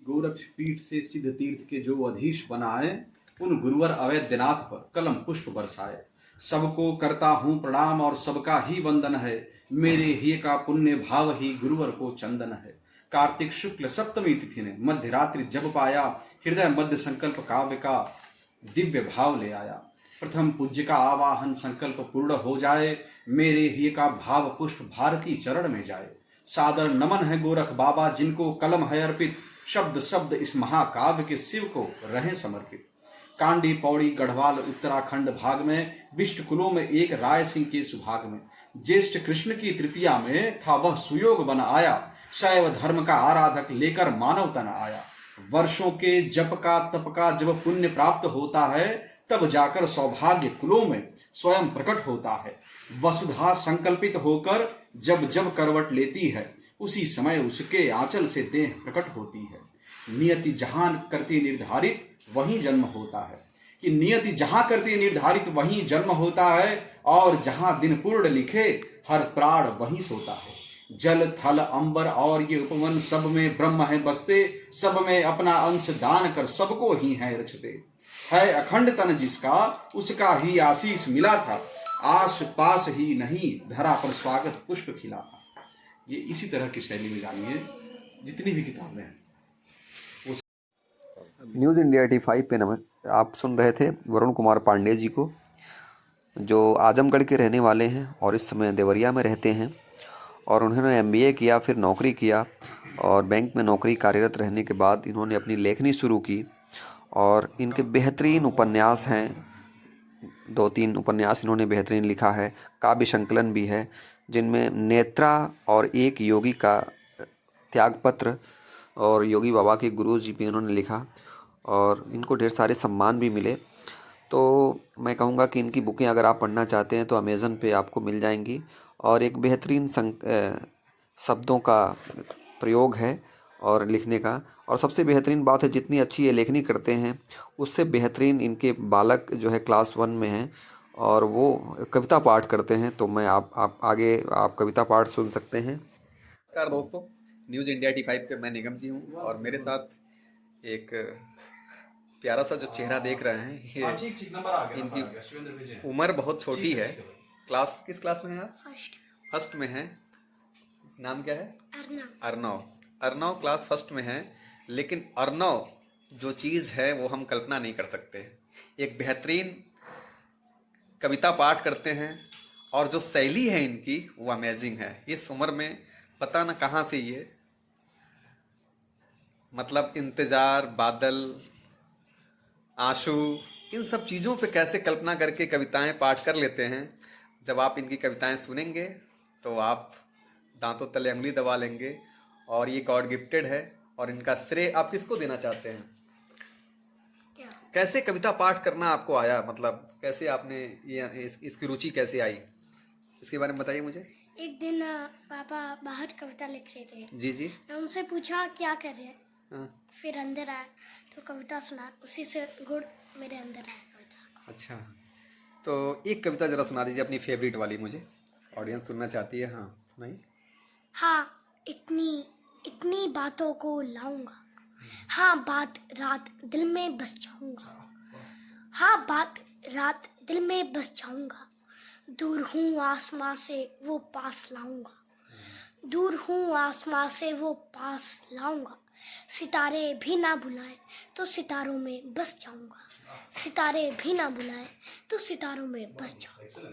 गोरक्ष पीठ से सिद्ध तीर्थ के जो अधीश बनाए, उन गुरुवर अवैधनाथ पर कलम पुष्प बरसाए। सबको करता हूँ प्रणाम और सबका ही वंदन है, मेरे ही का पुण्य भाव ही गुरुवर को चंदन है। कार्तिक शुक्ल सप्तमी तिथि ने मध्य रात्रि जब पाया, हृदय मध्य संकल्प काव्य का दिव्य भाव ले आया। प्रथम पूज्य का आवाहन संकल्प पूर्ण हो जाए, मेरे ही का भाव पुष्प भारती चरण में जाए। सादर नमन है गोरख बाबा जिनको कलम है अर्पित, शब्द शब्द इस महाकाव्य के शिव को रहे समर्पित। कांडी पौड़ी गढ़वाल उत्तराखंड भाग में, विष्ट कुलों में एक राय सिंह के सुभाग में, ज्येष्ठ कृष्ण की तृतीया में था वह सुयोग बन आया, शैव धर्म का आराधक लेकर मानव तन आया। वर्षों के जप का तप का जब पुण्य प्राप्त होता है, तब जाकर सौभाग्य कुलों में स्वयं प्रकट होता है। वसुधा संकल्पित होकर जब जब करवट लेती है, उसी समय उसके आंचल से देह प्रकट होती है। नियति जहां करती निर्धारित वहीं जन्म होता है, कि नियति जहां करती निर्धारित वहीं जन्म होता है, और जहां दिन पूर्ण लिखे हर प्राण वहीं सोता है। जल थल अंबर और ये उपवन सब में ब्रह्म है बसते, सब में अपना अंश दान कर सबको ही है रचते। है अखंड तन जिसका उसका ही आशीष मिला था, आस पास ही नहीं धरा पर स्वागत पुष्प खिला था। ये इसी तरह की शैली में जानिए जितनी भी किताबें हैं। न्यूज़ इंडिया 85 पे आप सुन रहे थे वरुण कुमार पांडे जी को, जो आजमगढ़ के रहने वाले हैं और इस समय देवरिया में रहते हैं। और उन्होंने MBA किया, फिर नौकरी किया, और बैंक में नौकरी कार्यरत रहने के बाद इन्होंने अपनी लेखनी शुरू की। और इनके बेहतरीन उपन्यास हैं, 2-3 उपन्यास इन्होंने बेहतरीन लिखा है। काव्य संकलन भी है, जिनमें नेत्रा और एक योगी का त्यागपत्र और योगी बाबा के गुरु जी भी इन्होंने लिखा, और इनको ढेर सारे सम्मान भी मिले। तो मैं कहूँगा कि इनकी बुकें अगर आप पढ़ना चाहते हैं तो अमेज़न पे आपको मिल जाएंगी। और एक बेहतरीन शब्दों का प्रयोग है और लिखने का। और सबसे बेहतरीन बात है, जितनी अच्छी ये लेखनी करते हैं उससे बेहतरीन इनके बालक जो है क्लास 1 में हैं और वो कविता पाठ करते हैं। तो मैं आप आगे आप कविता पाठ सुन सकते हैं। नमस्कार दोस्तों, न्यूज़ इंडिया 85 पे मैं निगम जी हूँ और मेरे साथ एक प्यारा सा जो चेहरा देख रहे हैं, ये इनकी उम्र बहुत छोटी है। किस क्लास में है आप? फर्स्ट में है। नाम क्या है? अर्नव क्लास फर्स्ट में है। लेकिन अर्नव जो चीज़ है वो हम कल्पना नहीं कर सकते। एक बेहतरीन कविता पाठ करते हैं और जो शैली है इनकी वो अमेजिंग है। इस उम्र में पता न कहाँ से ये मतलब इंतज़ार, बादल, आंसू, इन सब चीज़ों पे कैसे कल्पना करके कविताएं पाठ कर लेते हैं। जब आप इनकी कविताएं सुनेंगे तो आप दांतों तले उंगली दबा लेंगे। और ये गॉड गिफ्टेड है। और इनका श्रेय आप किसको देना चाहते हैं? क्या? कैसे कविता पाठ करना आपको आया? मतलब कैसे आपने ये इसकी रुचि कैसे आई? इसके बारे में बताइए मुझे। एक दिन पापा बाहर कविता लिख रहे थे। जी जी। मैं उनसे पूछा क्या कर रहे हैं। हाँ। फिर अंदर आया तो कविता सुना, उसी से गुड़ मेरे अंदर आया कविता। अच्छा, तो एक कविता जरा सुना दीजिए अपनी फेवरेट वाली, मुझे ऑडियंस सुनना चाहती है। हाँ सुनाइए। हाँ, इतनी बातों को लाऊंगा, हाँ बात रात दिल में बस जाऊंगा, हाँ बात रात दिल में बस जाऊंगा। दूर हूँ आसमां से वो पास लाऊंगा, दूर हूँ आसमां से वो पास लाऊंगा। सितारे भी ना बुलाए तो सितारों में बस जाऊंगा, सितारे भी ना बुलाए तो सितारों में बस जाऊंगा।